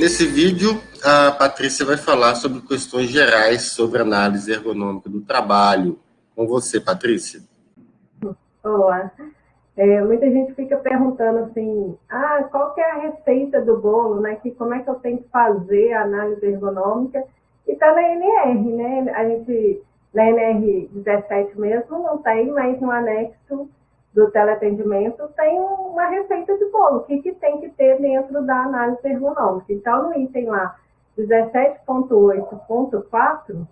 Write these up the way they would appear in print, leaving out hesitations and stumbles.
Nesse vídeo, a Patrícia vai falar sobre questões gerais sobre análise ergonômica do trabalho. Com você, Patrícia. Olá. Muita gente fica perguntando assim, qual que é a receita do bolo, né? Como é que eu tenho que fazer a análise ergonômica? E está na NR, né? A gente, na NR 17 mesmo, não tem, mas no anexo do teleatendimento tem uma receita de bolo, o que tem que ter dentro da análise ergonômica. Então, no item lá, 17.8.4,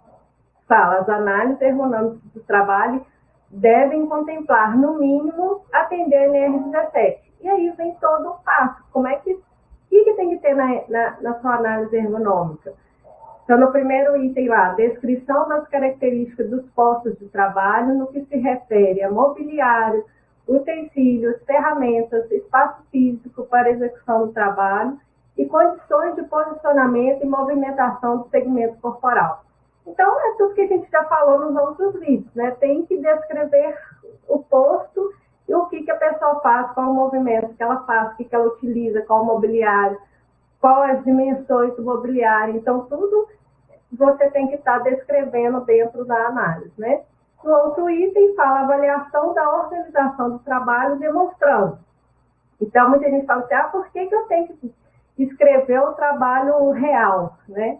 fala, as análises ergonômicas do trabalho devem contemplar, no mínimo, atender a NR17. E aí vem todo o passo. Como é que tem que ter na sua análise ergonômica? Então, no primeiro item lá, descrição das características dos postos de trabalho no que se refere a mobiliário, utensílios, ferramentas, espaço físico para execução do trabalho e condições de posicionamento e movimentação do segmento corporal. Então, é tudo que a gente já falou nos outros vídeos, né? Tem que descrever o posto e o que a pessoa faz, qual o movimento que ela faz, o que ela utiliza, qual o mobiliário, quais as dimensões do mobiliário. Então, tudo você tem que estar descrevendo dentro da análise, né? No outro item, fala avaliação da organização do trabalho demonstrando. Então, muita gente fala assim, por que eu tenho que escrever o trabalho real, né?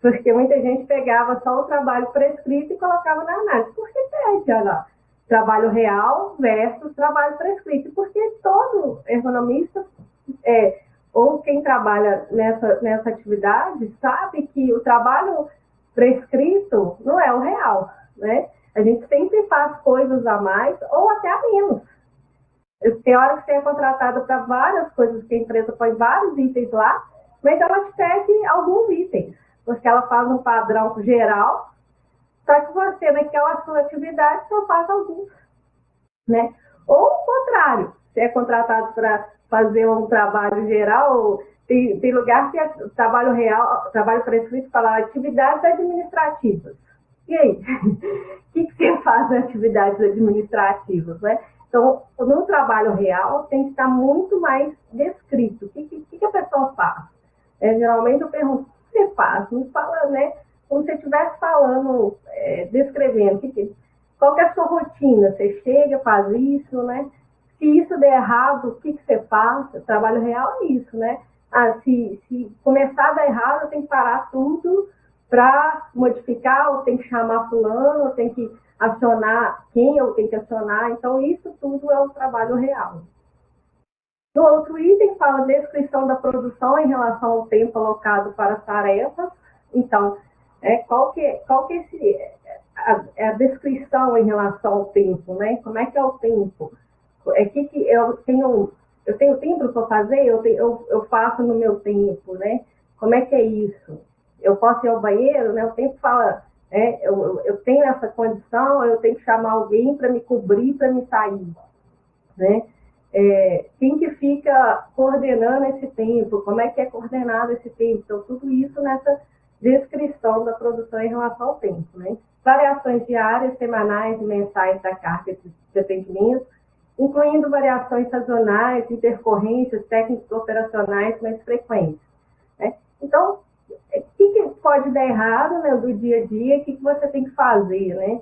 Porque muita gente pegava só o trabalho prescrito e colocava na análise. Por que pede, olha lá, trabalho real versus trabalho prescrito? Porque todo ergonomista, ou quem trabalha nessa atividade, sabe que o trabalho prescrito não é o real, né? A gente sempre faz coisas a mais ou até a menos. Tem hora que você é contratado para várias coisas, que a empresa põe vários itens lá, mas ela te pede alguns itens, porque ela faz um padrão geral, só que você, naquela sua atividade, só faz alguns, né? Ou o contrário, você é contratado para fazer um trabalho geral, tem lugar que é trabalho real, trabalho prescrito, falar atividades administrativas. E aí? O que você faz nas atividades administrativas, né? Então, no trabalho real, tem que estar muito mais descrito. O que a pessoa faz? Geralmente eu pergunto, o que você faz? Me fala, né? Como se você estivesse falando, descrevendo. Qual que é a sua rotina? Você chega, faz isso, né? Se isso der errado, o que você faz? O trabalho real é isso, né? Se começar a dar errado, eu tenho que parar tudo para modificar, ou tem que chamar fulano, ou tem que acionar quem eu tenho que acionar. Então, isso tudo é o trabalho real. No outro item, fala descrição da produção em relação ao tempo alocado para as tarefas. Então, qual que é a descrição em relação ao tempo, né? Como é que é o tempo? Eu tenho tempo para fazer? Eu faço no meu tempo, né? Como é que é isso? Eu posso ir ao banheiro, né? O tempo fala, eu tenho essa condição, eu tenho que chamar alguém para me cobrir, para me sair, né? Quem que fica coordenando esse tempo? Como é que é coordenado esse tempo? Então, tudo isso nessa descrição da produção em relação ao tempo, né? Variações diárias, semanais e mensais da carga de atendimento, incluindo variações sazonais, intercorrências técnicas operacionais mais frequentes, né? Então, o que pode dar errado, né, do dia a dia? O que você tem que fazer, né?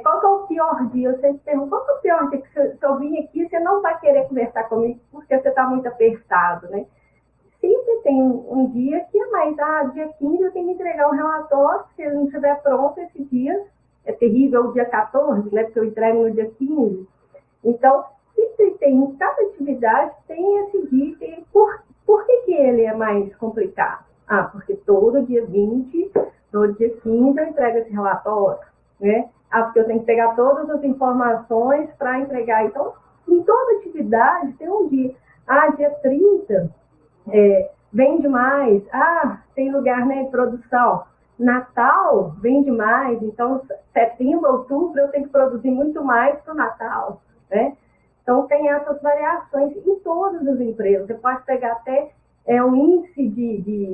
Qual que é o pior dia? Eu sempre pergunto, qual que é o pior dia? Que se eu vim aqui, você não vai querer conversar comigo porque você está muito apertado, né? Sempre tem um dia que é mais, dia 15 eu tenho que entregar um relatório, se ele não estiver pronto esse dia, é terrível o dia 14, né, porque eu entrego no dia 15. Então, sempre tem, em cada atividade tem esse dia, por que ele é mais complicado? Porque todo dia 20, todo dia 15 eu entrego esse relatório, né? Porque eu tenho que pegar todas as informações para entregar. Então, em toda atividade tem um dia. Dia 30, vende mais. Tem lugar, né, de produção. Natal vende mais. Então, setembro, outubro, eu tenho que produzir muito mais para o Natal, né? Então, tem essas variações em todas as empresas. Você pode pegar até o índice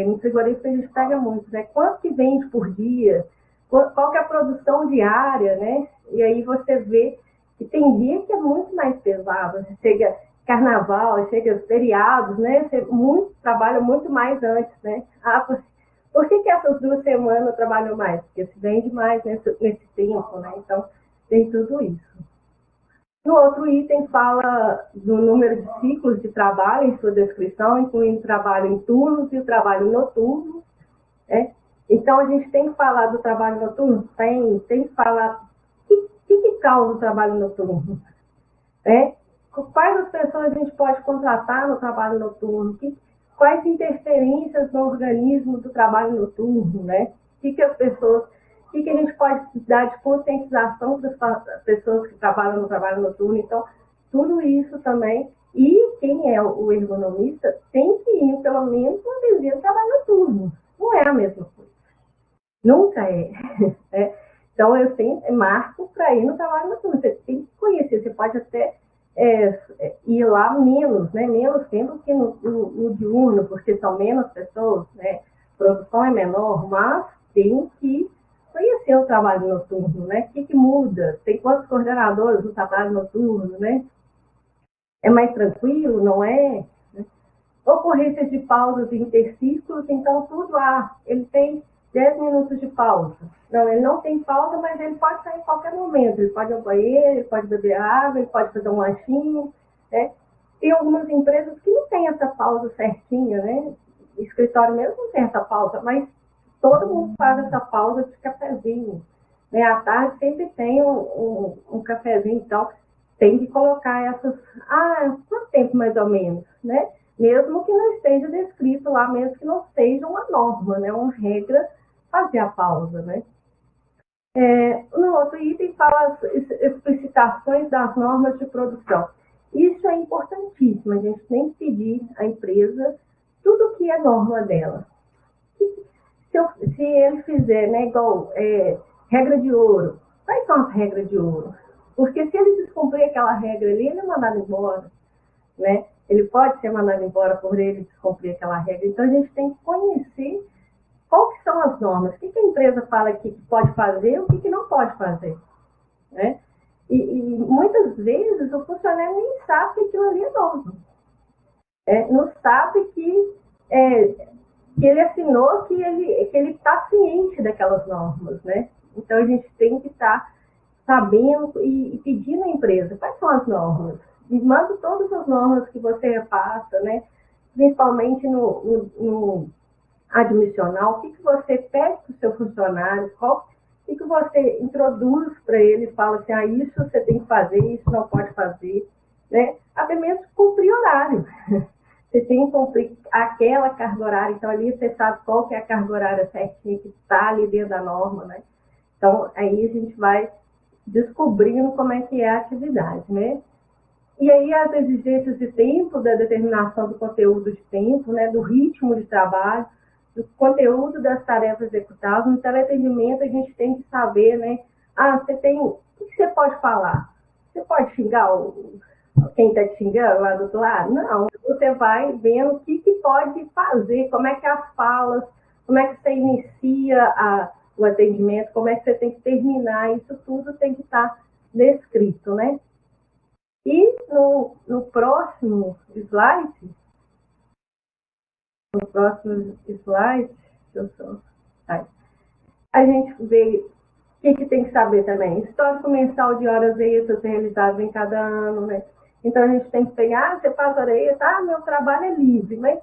no frigorífico a gente pega muito, né? Quanto que vende por dia? Qual que é a produção diária, né? E aí você vê que tem dia que é muito mais pesado. Você chega carnaval, chega os feriados, né? Você trabalha muito mais antes, né? Por que essas 2 semanas trabalham mais? Porque se vende mais nesse tempo, né? Então, tem tudo isso. No outro item, fala do número de ciclos de trabalho em sua descrição, incluindo trabalho em turnos e o trabalho noturno, né? Então, a gente tem que falar do trabalho noturno? Tem que falar o que causa o trabalho noturno, né? Quais as pessoas a gente pode contratar no trabalho noturno? Quais interferências no organismo do trabalho noturno, né? Que as pessoas, que a gente pode dar de conscientização para as pessoas que trabalham no trabalho noturno? Então, tudo isso também. E quem é o ergonomista tem que ir pelo menos uma vez no trabalho noturno. Não é a mesma coisa. Nunca é. Né? Então, eu sempre marco para ir no trabalho noturno. Você tem que conhecer, você pode até ir lá menos, né? Menos tempo que no diurno, porque são menos pessoas, né? A produção é menor, mas tem que conhecer o trabalho noturno, né? O que muda? Tem quantos coordenadores no trabalho noturno, né? É mais tranquilo, não é? Ocorrências de pausas e intercírculos, então tudo ele tem 10 minutos de pausa. Não, ele não tem pausa, mas ele pode sair em qualquer momento. Ele pode ir ao banheiro, ele pode beber água, ele pode fazer um lanchinho, né? Tem algumas empresas que não tem essa pausa certinha, né? O escritório mesmo não tem essa pausa, mas todo mundo faz essa pausa de cafezinho, né? À tarde sempre tem um cafezinho, então tem que colocar essas... quanto tempo mais ou menos, né? Mesmo que não esteja descrito lá, mesmo que não seja uma norma, né? Uma regra, fazer a pausa, né? No outro item fala as explicitações das normas de produção. Isso é importantíssimo, a gente tem que pedir à empresa tudo que é norma dela. Se ele fizer, né, igual regra de ouro, quais são as regras de ouro? Porque se ele descumprir aquela regra ali, ele é mandado embora, né? Ele pode ser mandado embora por ele descumprir aquela regra. Então, a gente tem que conhecer quais são as normas, o que a empresa fala que pode fazer e o que não pode fazer, né? E muitas vezes o funcionário nem sabe que aquilo ali é norma. Não sabe que ele assinou, que ele está ciente daquelas normas, né? Então, a gente tem que estar sabendo e pedindo à empresa quais são as normas. E manda todas as normas que você repassa, né? Principalmente no admissional, o que você pede para o seu funcionário, o que você introduz para ele, fala assim, isso você tem que fazer, isso não pode fazer, né? Até mesmo cumprir horário. Você tem que cumprir aquela carga horária, então ali você sabe qual que é a carga horária certinha que está ali dentro da norma, né? Então, aí a gente vai descobrindo como é que é a atividade, né? E aí as exigências de tempo, da determinação do conteúdo de tempo, né? Do ritmo de trabalho, do conteúdo das tarefas executadas. No teleatendimento, a gente tem que saber, né? O que você pode falar? Você pode xingar quem está te xingando lá do outro lado? Não. Você vai vendo o que pode fazer, como é que as falas, como é que você inicia o atendimento, como é que você tem que terminar, isso tudo tem que estar descrito, né? E no próximo slide, a gente vê o que tem que saber também. Histórico mensal de horas extras realizadas em cada ano, né? Então, a gente tem que pegar, você faz hora extra, meu trabalho é livre, mas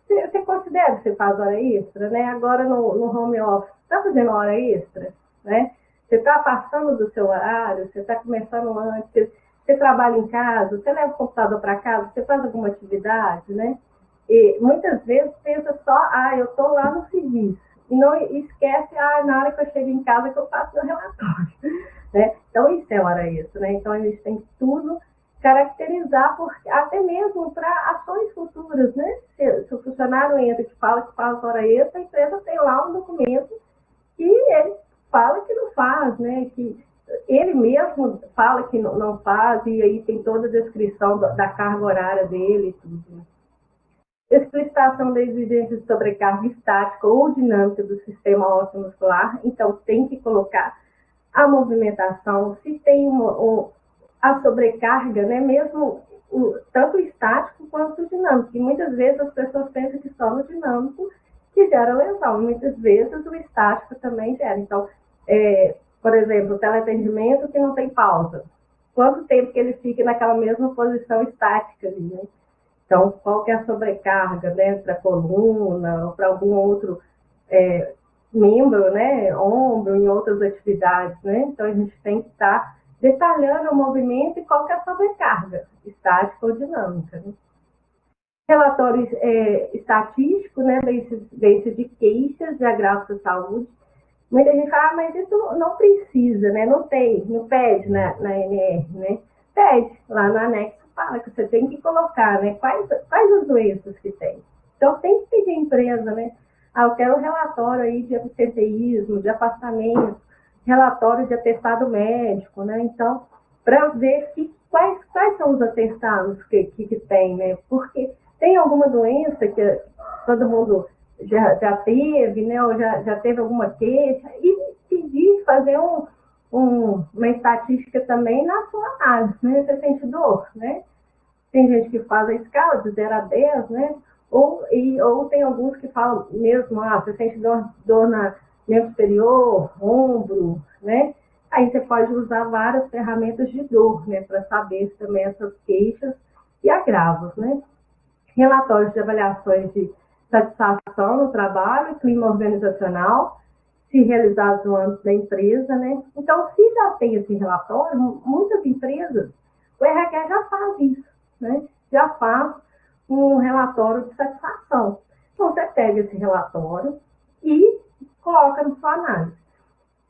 você considera que você faz hora extra, né? Agora, no home office, está fazendo hora extra, né? Você está passando do seu horário, você está começando antes, você trabalha em casa, você leva o computador para casa, você faz alguma atividade, né? E muitas vezes pensa só, eu estou lá no serviço. E não esquece, na hora que eu chego em casa que eu faço meu relatório, né? Então, isso é hora extra, né? Então, a gente tem que tudo caracterizar, até mesmo para ações futuras, né? Se o funcionário entra e fala que faz hora extra, a empresa tem lá um documento que ele fala que não faz, né? Que ele mesmo fala que não faz, e aí tem toda a descrição da carga horária dele e tudo, né? Explicitação da exigência de sobrecarga estática ou dinâmica do sistema ósseo muscular. Então, tem que colocar a movimentação. Se tem a sobrecarga, né? Mesmo tanto o estático quanto o dinâmico. E muitas vezes as pessoas pensam que só no dinâmico que gera lesão. Muitas vezes o estático também gera. Então, por exemplo, o teleatendimento que não tem pausa. Quanto tempo que ele fica naquela mesma posição estática ali, né? Então, qual que é a sobrecarga, né, para a coluna ou para algum outro membro, né, ombro, em outras atividades, né? Então, a gente tem que estar detalhando o movimento e qual que é a sobrecarga, estática ou dinâmica, né? Relatório estatístico, né, desse de queixas de agravos de saúde. Muita gente fala, mas isso não precisa, né? Não pede na NR, né? Pede, lá no anexo fala que você tem que colocar, né? Quais as doenças que tem. Então, tem que pedir a empresa, né? Eu quero um relatório aí de absenteísmo, de afastamento, relatório de atestado médico, né? Então, para ver quais são os atestados que tem, né? Porque tem alguma doença que todo mundo já teve, né, ou já teve alguma queixa, e pedir, fazer uma estatística também na sua análise, né? Você sente dor, né? Tem gente que faz a escala de 0 a 10, né? Ou tem alguns que falam mesmo, você sente dor na membro superior, ombro, né? Aí você pode usar várias ferramentas de dor, né, para saber também essas queixas e agravos, né? Relatórios de avaliações de satisfação no trabalho, clima organizacional, se realizados no âmbito da empresa, né? Então, se já tem esse relatório, muitas empresas, o RH já faz isso, né? Já faz um relatório de satisfação. Então, você pega esse relatório e coloca na sua análise.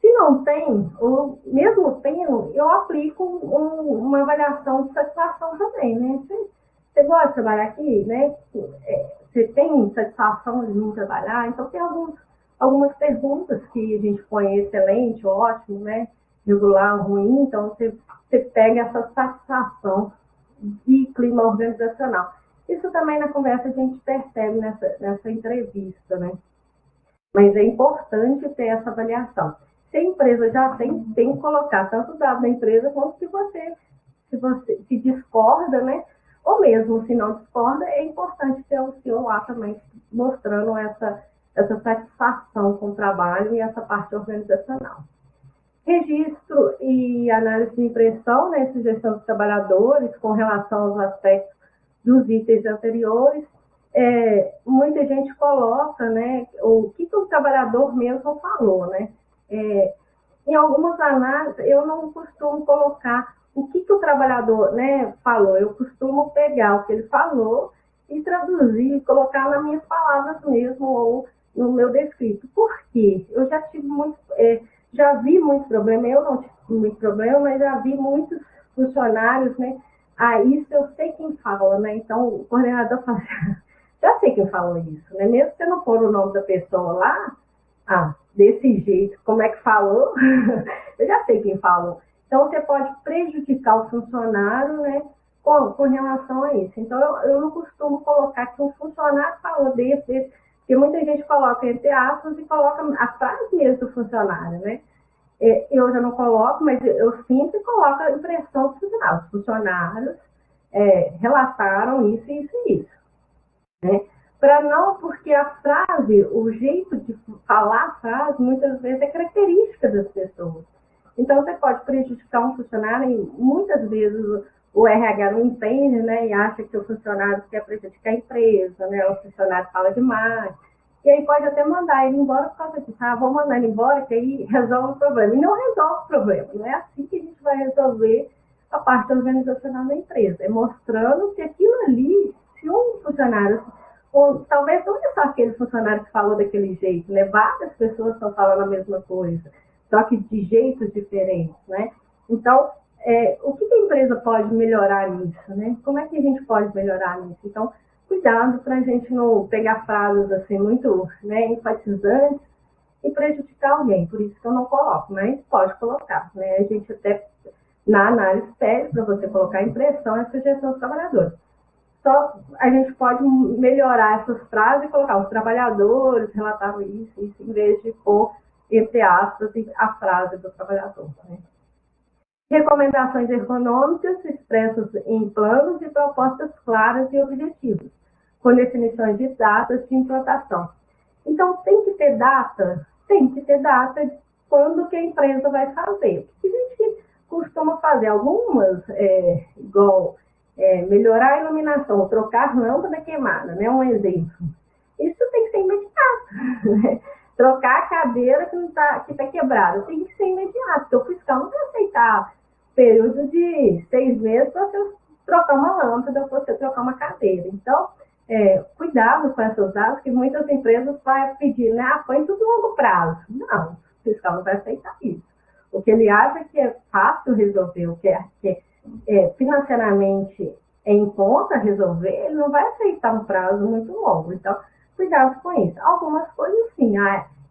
Se não tem, ou mesmo tendo, eu aplico uma avaliação de satisfação também, né? Você gosta de trabalhar aqui, né? Você tem satisfação de vir trabalhar? Então, tem algumas perguntas que a gente põe excelente, ótimo, né? Regular, ruim. Então, você pega essa satisfação de clima organizacional. Isso também na conversa a gente percebe nessa entrevista, né? Mas é importante ter essa avaliação. Se a empresa já tem que colocar tanto o dado da empresa quanto se você discorda, né? Ou mesmo se não discorda, é importante ter o seu lá também mostrando essa satisfação com o trabalho e essa parte organizacional. Registro e análise de impressão, né, sugestão dos trabalhadores com relação aos aspectos dos itens anteriores. Muita gente coloca, né, o que o trabalhador mesmo falou, né? Em algumas análises, eu não costumo colocar o que o trabalhador, né, falou. Eu costumo pegar o que ele falou e traduzir, colocar nas minhas palavras mesmo, ou no meu descrito. Por quê? Eu já tive já vi muito problema, eu não tive muito problema, mas já vi muitos funcionários, né? Isso eu sei quem fala, né? Então, o coordenador fala, já sei quem falou isso, né? Mesmo se você não pôr o nome da pessoa lá, desse jeito, como é que falou, eu já sei quem falou. Então, você pode prejudicar o funcionário, né, com relação a isso. Então, eu não costumo colocar que um funcionário falou desse, porque muita gente coloca entre aspas e coloca a frase mesmo do funcionário, né? Eu já não coloco, mas eu sempre coloco a impressão do funcionário. Os funcionários relataram isso, isso e isso, né? Porque a frase, o jeito de falar a frase, muitas vezes é característica das pessoas. Então, você pode prejudicar um funcionário e muitas vezes o RH não entende, né, e acha que o funcionário quer prejudicar a empresa, né, o funcionário fala demais, e aí pode até mandar ele embora por causa disso. Vou mandar ele embora, que aí resolve o problema. E não resolve o problema, não é assim que a gente vai resolver a parte organizacional da empresa. É mostrando que aquilo ali, se um funcionário, ou talvez não é só aquele funcionário que falou daquele jeito, né, várias pessoas estão falando a mesma coisa, só que de jeitos diferentes, né? Então, o que a empresa pode melhorar nisso, né? Como é que a gente pode melhorar nisso? Então, cuidado para a gente não pegar frases assim muito, né, enfatizantes e prejudicar alguém. Por isso que eu não coloco, mas pode colocar, né? A gente até, na análise pede para você colocar a impressão e a sugestão dos trabalhadores. Só a gente pode melhorar essas frases e colocar os trabalhadores relataram isso, em vez de pôr entre aspas, a frase do trabalhador, né? Recomendações ergonômicas expressas em planos e propostas claras e objetivas, com definições de datas de implantação. Então, tem que ter data? Tem que ter data de quando que a empresa vai fazer. O que a gente costuma fazer? Algumas, igual melhorar a iluminação, trocar lâmpada queimada, né? Um exemplo. Isso tem que ser imediato. Né? Trocar a cadeira que está quebrada, tem que ser imediato, porque o fiscal não vai aceitar período de 6 meses para você trocar uma lâmpada, para você trocar uma cadeira. Então, cuidado com essas datas, que muitas empresas vão pedir, né? Põe tudo a longo prazo. Não, o fiscal não vai aceitar isso. O que ele acha que é fácil resolver, o que é financeiramente em conta resolver, ele não vai aceitar um prazo muito longo. Então, cuidado com isso. Algumas coisas, sim,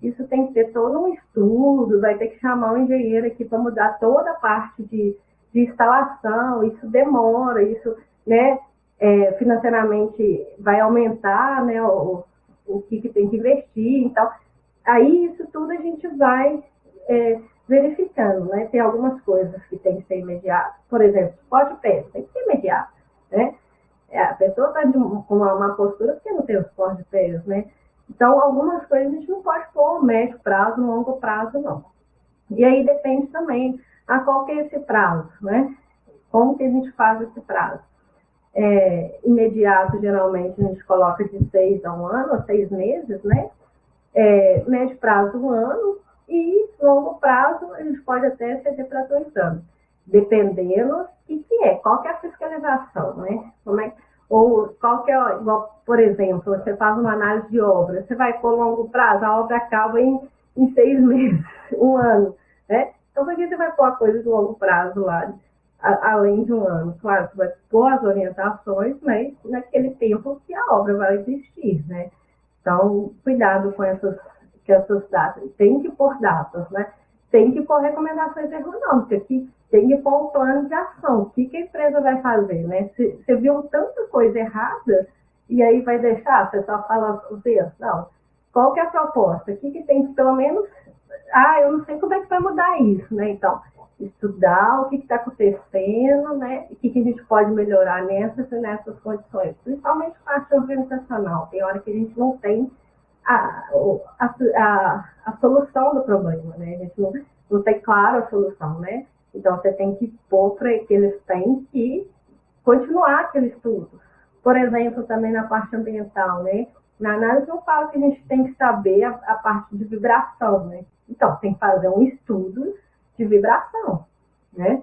isso tem que ter todo um estudo, vai ter que chamar um engenheiro aqui para mudar toda a parte de instalação, isso demora, isso, né, financeiramente vai aumentar, né, o que tem que investir. Então, aí isso tudo a gente vai verificando, né? Tem algumas coisas que tem que ser imediato. Por exemplo, suporte de peça, tem que ser imediato, né? A pessoa está com uma postura porque não tem o suporte de peso, né? Então, algumas coisas a gente não pode pôr médio prazo, longo prazo, não. E aí depende também qual que é esse prazo, né? Como que a gente faz esse prazo? Imediato, geralmente, a gente coloca de 6 a 1 ano, a 6 meses, né? Médio prazo, 1 ano, e longo prazo, a gente pode até ceder para 2 anos, dependendo do qual que é a fiscalização, né? Ou qual que é, igual, por exemplo, você faz uma análise de obra, você vai por longo prazo, a obra acaba em 6 meses, 1 ano, né? Então, por que você vai pôr a coisa de longo prazo lá, além de 1 ano? Claro, você vai pôr as orientações, mas naquele tempo que a obra vai existir, né? Então, cuidado com essas datas. Tem que pôr datas, né? Tem que pôr recomendações ergonômicas, tem que pôr um plano de ação. O que a empresa vai fazer, né? Você viu tanta coisa errada e aí vai deixar, você só fala os erros. Não. Qual que é a proposta? O que tem que, pelo menos... eu não sei como é que vai mudar isso, né? Então, estudar o que está acontecendo, né? O que a gente pode melhorar nessas condições. Principalmente parte organizacional. Tem hora que a gente não tem a solução do problema, né? A gente não tem claro a solução, né? Então, você tem que pôr para que eles têm que continuar aquele estudo. Por exemplo, também na parte ambiental, né? Na análise não fala que a gente tem que saber a parte de vibração, né? Então, tem que fazer um estudo de vibração, né?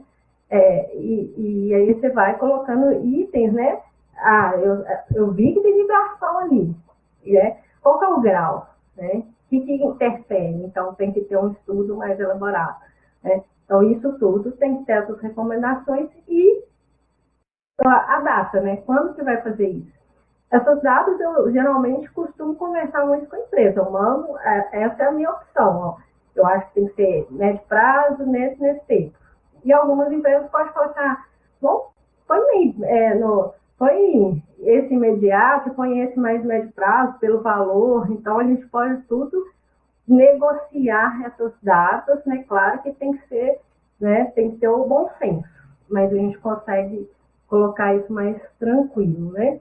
E aí você vai colocando itens, né? Eu vi que tem vibração ali, né? Qual que é o grau, né? O que interfere? Então, tem que ter um estudo mais elaborado, né? Então, isso tudo tem que ter essas recomendações e a data, né? Quando que vai fazer isso? Essas datas, eu geralmente costumo conversar muito com a empresa. Eu mando, essa é a minha opção, ó. Eu acho que tem que ser médio prazo, nesse tempo. E algumas empresas podem colocar, bom, põe esse imediato, põe esse mais médio prazo, pelo valor. Então, a gente pode tudo negociar essas datas, né? Claro que tem que ser, né? Tem que ter o bom senso, mas a gente consegue colocar isso mais tranquilo, né?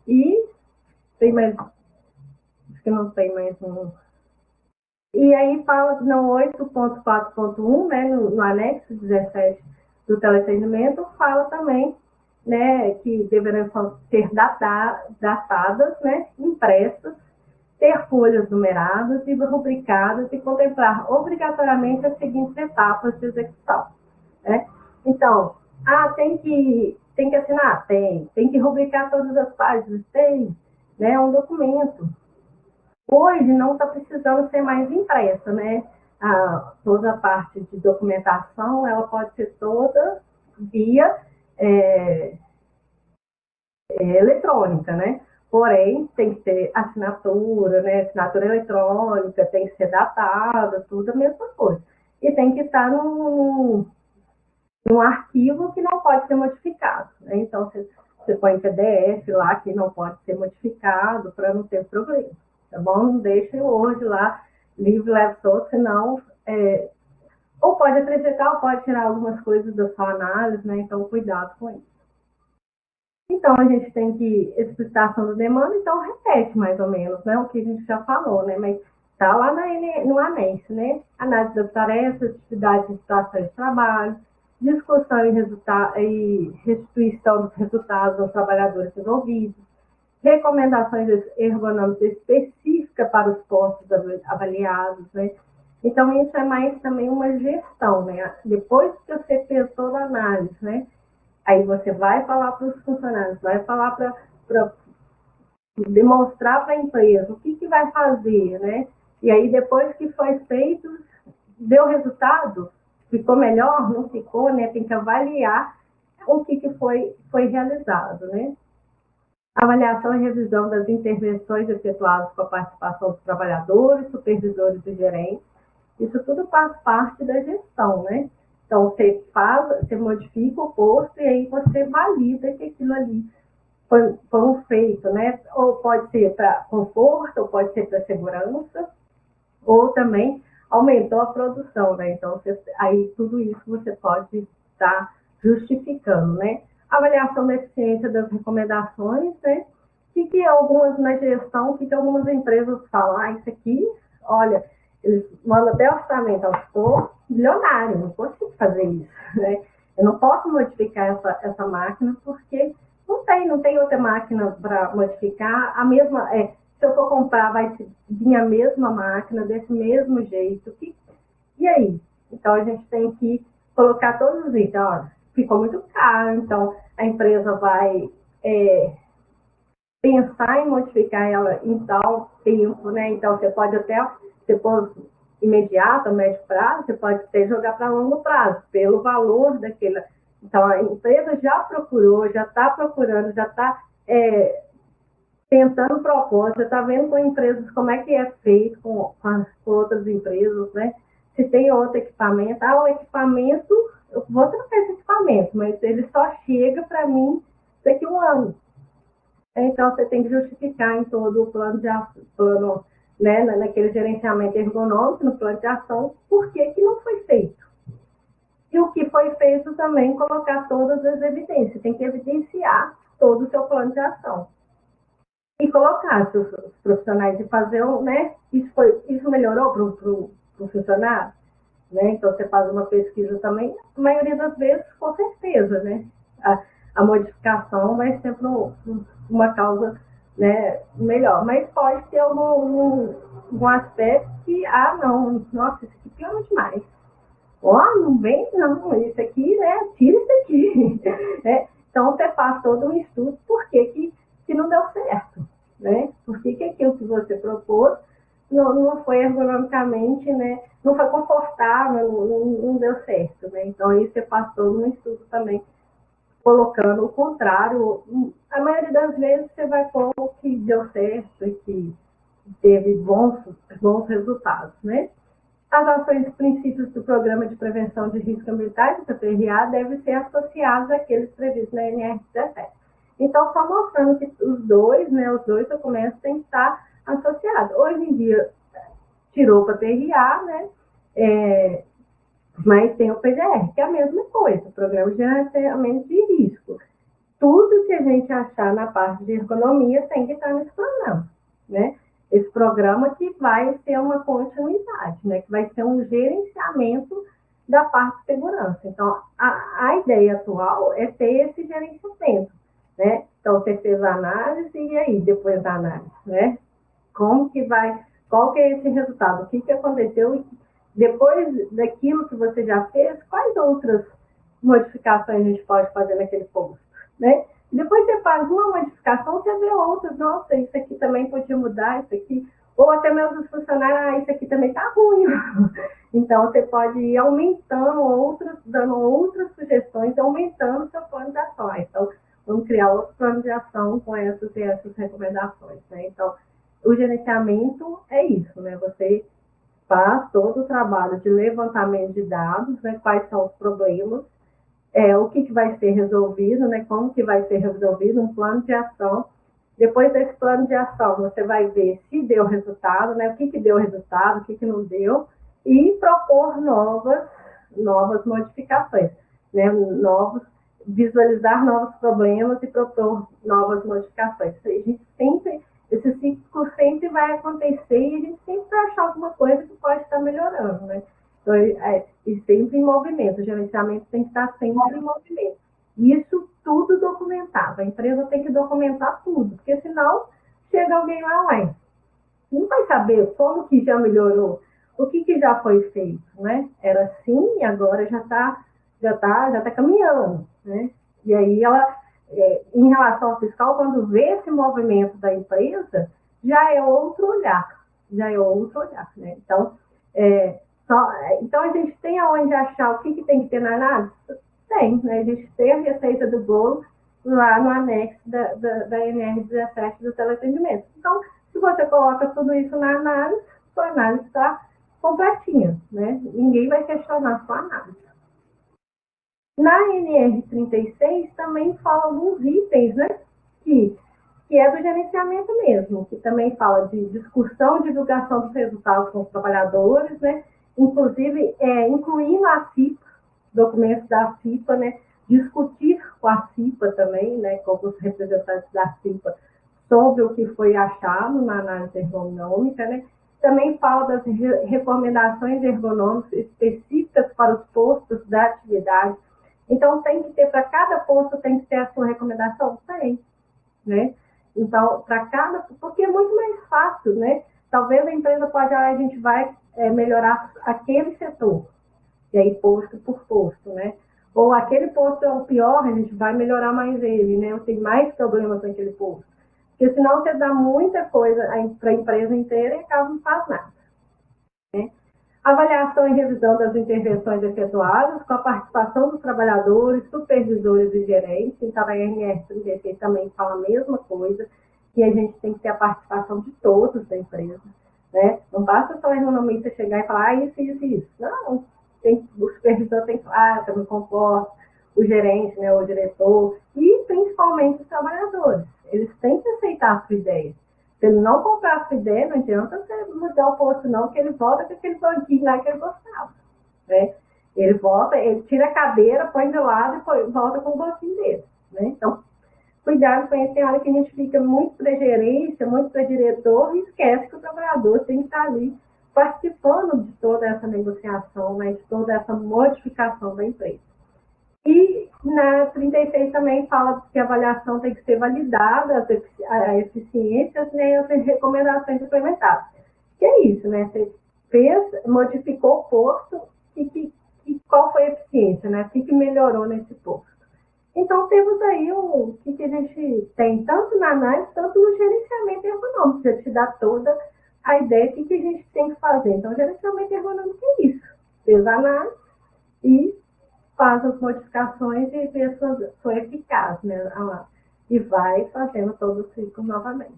E tem mais, acho que não tem mais um. E aí fala no 8.4.1, né, no anexo 17 do teleatendimento, fala também, né, que deverão ser datadas, né, impressas, ter folhas numeradas e rubricadas e contemplar obrigatoriamente as seguintes etapas de execução, né? Então, tem que assinar? Tem que rubricar todas as páginas? Tem, né? É um documento. Hoje não está precisando ser mais impressa, né? Toda a parte de documentação, ela pode ser toda via eletrônica, né? Porém, tem que ter assinatura, né? Assinatura eletrônica, tem que ser datada, tudo a mesma coisa. E tem que estar num arquivo que não pode ser modificado, né? Então, você põe PDF lá que não pode ser modificado para não ter problema, tá bom? Não deixe o Word lá livre, leve, solto, senão ou pode acrescentar, ou pode tirar algumas coisas da sua análise, né? Então, cuidado com isso. Então, a gente tem que explicitação da demanda, então repete mais ou menos, né? O que a gente já falou, né? Mas está lá no anexo, né? Análise das tarefas, atividades e situações de trabalho, discussão e restituição dos resultados aos trabalhadores envolvidos, recomendações ergonômicas específicas para os postos avaliados, né? Então, isso é mais também uma gestão, né? Depois que você fez toda a análise, né? Aí você vai falar para os funcionários, vai falar para demonstrar para a empresa o que vai fazer, né? E aí, depois que foi feito, deu resultado, ficou melhor, não ficou, né? Tem que avaliar o que foi realizado, né? Avaliação e revisão das intervenções efetuadas com a participação dos trabalhadores, supervisores e gerentes. Isso tudo faz parte da gestão, né? Então, você modifica o posto e aí você valida que aquilo ali foi um feito, né? Ou pode ser para conforto, ou pode ser para segurança, ou também aumentou a produção, né? Então, aí tudo isso você pode estar justificando, né? Avaliação da eficiência das recomendações, né? Que algumas na gestão, que algumas empresas falam, isso aqui, olha, eles mandam até orçamento, eu estou milionário, não consigo fazer isso, né? Eu não posso modificar essa máquina porque não tem outra máquina para modificar. A mesma, se eu for comprar, vai vir a mesma máquina, desse mesmo jeito. E aí? Então, a gente tem que colocar todos os itens. Olha, ficou muito caro, então a empresa vai pensar em modificar ela em tal tempo, né? Então, você pode até, se for imediato, a médio prazo, você pode até jogar para longo prazo, pelo valor daquela. Então, a empresa já procurou, já está procurando, já está tentando propósito, já está vendo com empresas como é que é feito com outras empresas, né? Se tem outro equipamento, o equipamento, eu vou trocar esse equipamento, mas ele só chega para mim daqui a um ano. Então, você tem que justificar em todo o plano de ação, né, naquele gerenciamento ergonômico, no plano de ação, por que não foi feito. E o que foi feito também, colocar todas as evidências. Tem que evidenciar todo o seu plano de ação. E colocar se os profissionais de fazer, né, isso melhorou para o funcionário? Né? Então, você faz uma pesquisa também, a maioria das vezes, com certeza, né? A modificação vai ser uma causa, né, melhor. Mas pode ter algum aspecto que, não, nossa, isso aqui piora demais. Não vem, não, isso aqui, né, tira isso aqui. Então, você faz todo um estudo por que não deu certo, né? Por que aquilo que você propôs não foi ergonomicamente, né, não foi confortável, não deu certo, né? Então, aí você faz todo um estudo também, colocando o contrário. A maioria das vezes você vai pôr o que deu certo e que teve bons resultados, né? As ações e princípios do Programa de Prevenção de Risco Ambiental, do PRA, devem ser associados àqueles previstos na NR17. Então, só mostrando que os dois documentos têm que estar associados. Hoje em dia, tirou para PRA, né? Mas tem o PGR, que é a mesma coisa, o Programa de Gerenciamento de Risco. Tudo que a gente achar na parte de ergonomia tem que estar nesse programa, né? Esse programa que vai ser uma continuidade, né? Que vai ser um gerenciamento da parte de segurança. Então, a ideia atual é ter esse gerenciamento, né? Então, você fez a análise e aí, depois da análise, né? Como que vai, qual que é esse resultado? O que aconteceu e depois daquilo que você já fez, quais outras modificações a gente pode fazer naquele posto, né? Depois você faz uma modificação, você vê outras, nossa, isso aqui também podia mudar, isso aqui, ou até mesmo os funcionários, isso aqui também está ruim. Então, você pode ir aumentando dando outras sugestões, aumentando o seu plano de ação. Então, vamos criar outro plano de ação com essas recomendações, né? Então, o gerenciamento é isso, né? Você faz todo o trabalho de levantamento de dados, né? Quais são os problemas, o que vai ser resolvido, né? Como que vai ser resolvido, um plano de ação. Depois desse plano de ação, você vai ver se deu resultado, né? O que deu resultado, o que não deu, e propor novas novas modificações, né? Visualizar novos problemas e propor novas modificações. A gente sempre, esse ciclo sempre vai acontecer e a gente sempre vai achar alguma coisa que pode estar melhorando, né? Então, e sempre em movimento, o gerenciamento tem que estar sempre em movimento. Isso tudo documentado, a empresa tem que documentar tudo, porque senão chega alguém lá, não vai saber como que já melhorou, o que já foi feito, né? Era assim e agora já tá caminhando, né? E aí ela, em relação ao fiscal, quando vê esse movimento da empresa, já é outro olhar, né? Então, então a gente tem aonde achar o que tem que ter na análise? Tem, né? A gente tem a receita do bolo lá no anexo da NR17 do teleatendimento. Então, se você coloca tudo isso na análise, sua análise está completinha, né? Ninguém vai questionar sua análise. Na NR36 também fala alguns itens, né? Que é do gerenciamento mesmo, que também fala de discussão e divulgação dos resultados com os trabalhadores, né? Inclusive, incluindo a CIPA, documentos da CIPA, né? Discutir com a CIPA também, né? Com os representantes da CIPA sobre o que foi achado na análise ergonômica, né? Também fala das recomendações ergonômicas específicas para os postos da atividade. Então, tem que ter, para cada posto, tem que ter a sua recomendação? Tem, né? Então, para cada... Porque é muito mais fácil, né? Talvez a empresa pode, a gente vai melhorar aquele setor, e aí posto por posto, né? Ou aquele posto é o pior, a gente vai melhorar mais ele, né? Tem mais problemas naquele posto. Porque senão você dá muita coisa para a empresa inteira e acaba não faz nada, né? Avaliação e revisão das intervenções efetuadas com a participação dos trabalhadores, supervisores e gerentes. Então, a NR36 também fala a mesma coisa, que a gente tem que ter a participação de todos da empresa, né? Não basta só o ergonomista chegar e falar, isso. Não, o supervisor tem que falar, eu me comporto, o gerente, né, o diretor, e principalmente os trabalhadores. Eles têm que aceitar a sua ideia. Se ele não comprar a sua ideia, não adianta você mudar o posto, não, que ele volta com aquele banquinho lá que ele gostava, né? Ele volta, ele tira a cadeira, põe de lado e volta com o banquinho dele, né? Então, cuidado com isso. Tem hora que a gente fica muito para gerência, muito para diretor e esquece que o trabalhador tem que estar ali participando de toda essa negociação, né, de toda essa modificação da empresa. E na 36 também fala que a avaliação tem que ser validada, a eficiência, né, e as recomendações implementadas. Que é isso, né? Você modificou o posto e qual foi a eficiência, né? O que melhorou nesse posto. Então, temos aí o que a gente tem, tanto na análise, tanto no gerenciamento ergonômico, já te dá toda a ideia do que a gente tem que fazer. Então, o gerenciamento ergonômico é isso. Fez a análise e faz as modificações e vê se foi eficaz, né? E vai fazendo todo o ciclo novamente.